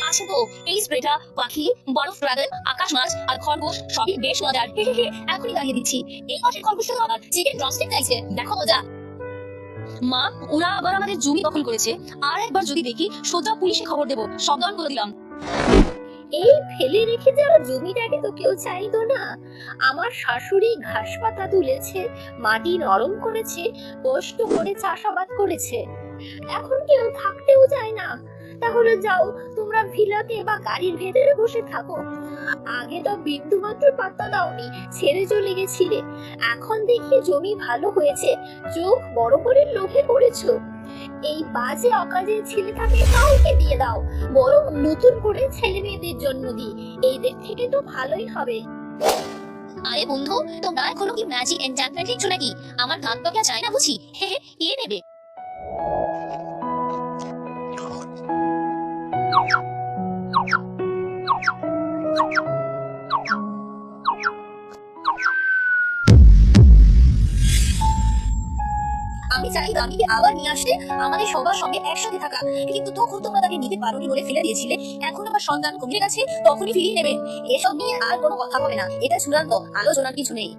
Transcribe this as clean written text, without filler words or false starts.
আছে তো এই স্প্রেটা পাখি, বরফ ড্রাগন, আকাশ মাছ আর খরগোশ সবই বেশ মজার। এখনই লাগিয়ে দিচ্ছি। এই পাশের খরগোশটা তো আবার চিকেন ড্রামস্টিক চাইছে, দেখো মজা। মা, ওরা আবার আমাদের জমি দখল করেছে। আর একবার যদি দেখি সোজা পুলিশে খবর দেবো, সাবধান করে দিলাম। এই ফেলে রেখে যাওয়া জমিটাকে তো কেউ চাইতো না। আমার শাশুড়ি ঘাস পাতা তুলেছে, মাটি নরম করেছে, কষ্ট করে চাষাবাদ করেছে। এখন কেউ থাকতেও চায় না। তাহলে যাও, তোমরা ভিলাতে বা গাড়ির ভেতরে বসে থাকো। আগে তো বিন্দু মাত্র পাত্তা দাওনি, ছেড়ে চলে গেছিলে। এখন দেখি জমি ভালো হয়েছে, চোখ বড় করে লোভে পড়েছো। এই বাজে অকাজের ছেলেটাকে কাউকে দিয়ে দাও, বরং নতুন করে ছেলে মেয়েদের জন্ম দিই। এইদের থেকে তো ভালোই হবে। আরে বন্ধু, তোমরা এখনো কি ম্যাজিক এনচ্যান্টমেন্ট লিখছো নাকি? আমার কান তো কে চায় না বুঝি। কে নেবে? আমি চাই দামিকে আবার নিয়ে আসতে, আমাদের সবার সঙ্গে একসাথে থাকা। কিন্তু তখন তোমরা তাকে নিতে পারোনি বলে ফেলে দিয়েছিলে। এখন আবার সন্তান কমে গেছে, তখনই ফিরিয়ে নেবে। এসব নিয়ে আর কোনো কথা হবে না, এটা চূড়ান্ত, আলোচনার কিছু নেই।